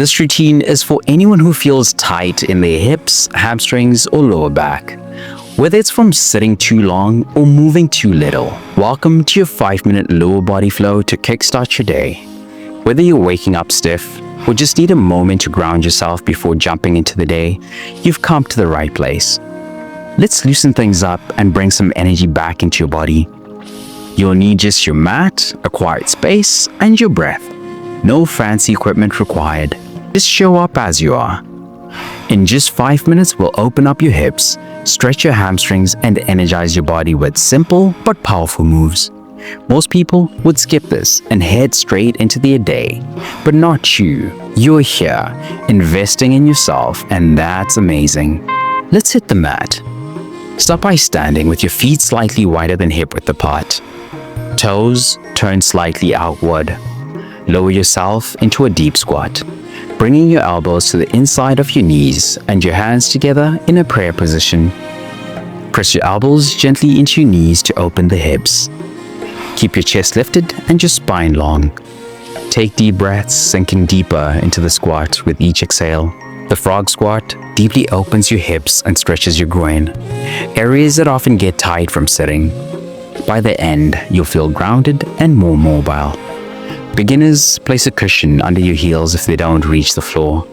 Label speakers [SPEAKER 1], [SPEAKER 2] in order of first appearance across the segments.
[SPEAKER 1] This routine is for anyone who feels tight in their hips, hamstrings, or lower back. Whether it's from sitting too long or moving too little, welcome to your 5-minute lower body flow to kickstart your day. Whether you're waking up stiff or just need a moment to ground yourself before jumping into the day, you've come to the right place. Let's loosen things up and bring some energy back into your body. You'll need just your mat, a quiet space, and your breath. No fancy equipment required. Just show up as you are. In just 5 minutes, we'll open up your hips, stretch your hamstrings, and energize your body with simple but powerful moves. Most people would skip this and head straight into their day, but not you. You're here, investing in yourself, and that's amazing. Let's hit the mat. Start by standing with your feet slightly wider than hip width apart. Toes turn slightly outward. Lower yourself into a deep squat, bringing your elbows to the inside of your knees and your hands together in a prayer position. Press your elbows gently into your knees to open the hips. Keep your chest lifted and your spine long. Take deep breaths, sinking deeper into the squat with each exhale. The frog squat deeply opens your hips and stretches your groin, areas that often get tight from sitting. By the end, you'll feel grounded and more mobile. Beginners, place a cushion under your heels if they don't reach the floor.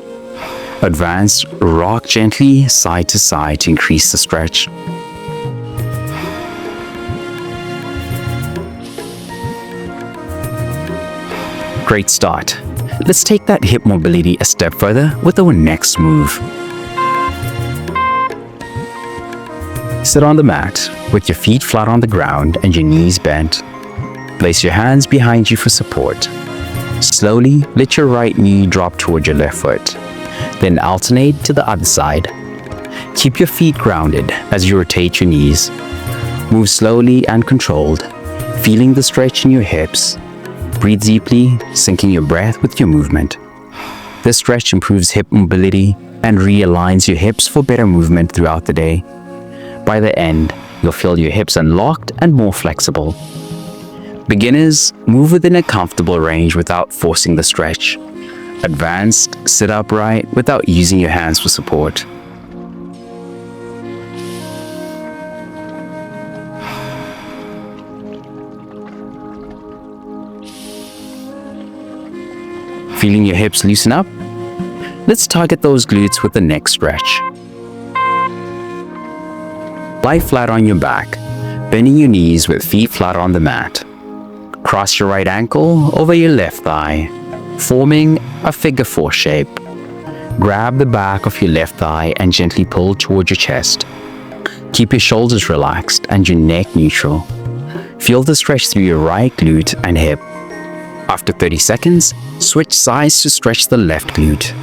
[SPEAKER 1] Advanced, rock gently side to side to increase the stretch. Great start. Let's take that hip mobility a step further with our next move. Sit on the mat with your feet flat on the ground and your knees bent. Place your hands behind you for support. Slowly let your right knee drop toward your left foot. Then alternate to the other side. Keep your feet grounded as you rotate your knees. Move slowly and controlled, feeling the stretch in your hips. Breathe deeply, syncing your breath with your movement. This stretch improves hip mobility and realigns your hips for better movement throughout the day. By the end, you'll feel your hips unlocked and more flexible. Beginners, move within a comfortable range without forcing the stretch. Advanced, sit upright without using your hands for support. Feeling your hips loosen up? Let's target those glutes with the next stretch. Lie flat on your back, bending your knees with feet flat on the mat. Cross your right ankle over your left thigh, forming a figure 4 shape. Grab the back of your left thigh and gently pull towards your chest. Keep your shoulders relaxed and your neck neutral. Feel the stretch through your right glute and hip. After 30 seconds, switch sides to stretch the left glute.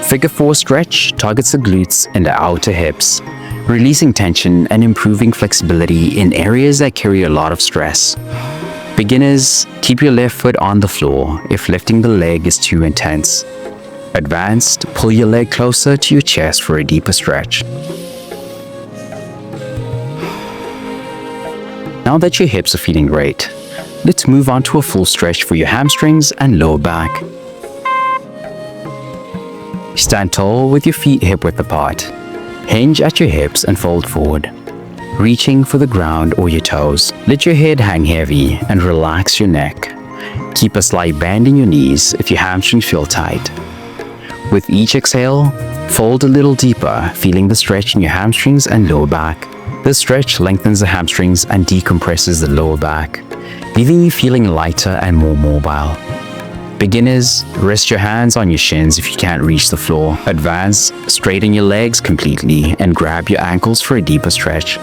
[SPEAKER 1] Figure 4 stretch targets the glutes and the outer hips, releasing tension and improving flexibility in areas that carry a lot of stress. Beginners, keep your left foot on the floor if lifting the leg is too intense. Advanced, pull your leg closer to your chest for a deeper stretch. Now that your hips are feeling great, let's move on to a full stretch for your hamstrings and lower back. Stand tall with your feet hip width apart. Hinge at your hips and fold forward, reaching for the ground or your toes. Let your head hang heavy and relax your neck. Keep a slight bend in your knees if your hamstrings feel tight. With each exhale, fold a little deeper, feeling the stretch in your hamstrings and lower back. This stretch lengthens the hamstrings and decompresses the lower back, leaving you feeling lighter and more mobile. Beginners, rest your hands on your shins if you can't reach the floor. Advanced, straighten your legs completely and grab your ankles for a deeper stretch.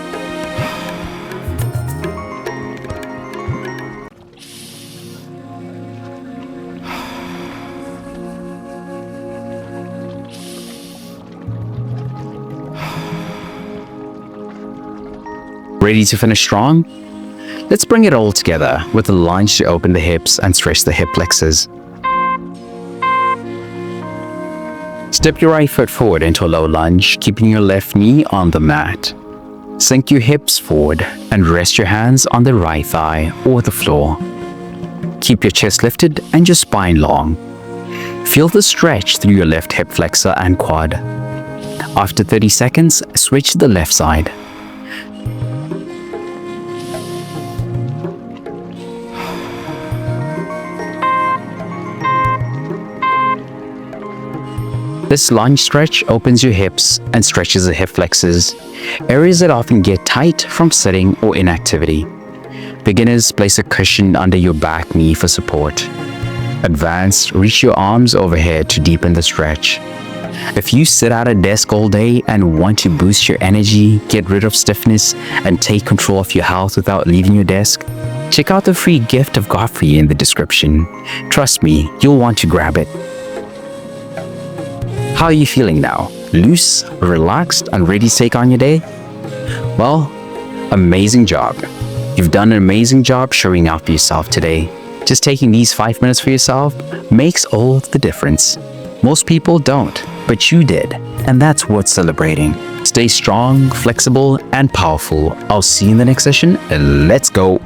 [SPEAKER 1] Ready to finish strong? Let's bring it all together with a lunge to open the hips and stretch the hip flexors. Step your right foot forward into a low lunge, keeping your left knee on the mat. Sink your hips forward and rest your hands on the right thigh or the floor. Keep your chest lifted and your spine long. Feel the stretch through your left hip flexor and quad. After 30 seconds, switch to the left side. This lunge stretch opens your hips and stretches the hip flexors, areas that often get tight from sitting or inactivity. Beginners, place a cushion under your back knee for support. Advanced, reach your arms overhead to deepen the stretch. If you sit at a desk all day and want to boost your energy, get rid of stiffness, and take control of your health without leaving your desk, check out the free gift I've got for you in the description. Trust me, you'll want to grab it. How are you feeling now? Loose, relaxed, and ready to take on your day? Well, amazing job. You've done an amazing job showing up for yourself today. Just taking these 5 minutes for yourself makes all the difference. Most people don't, but you did, and that's worth celebrating. Stay strong, flexible, and powerful. I'll see you in the next session, and let's go.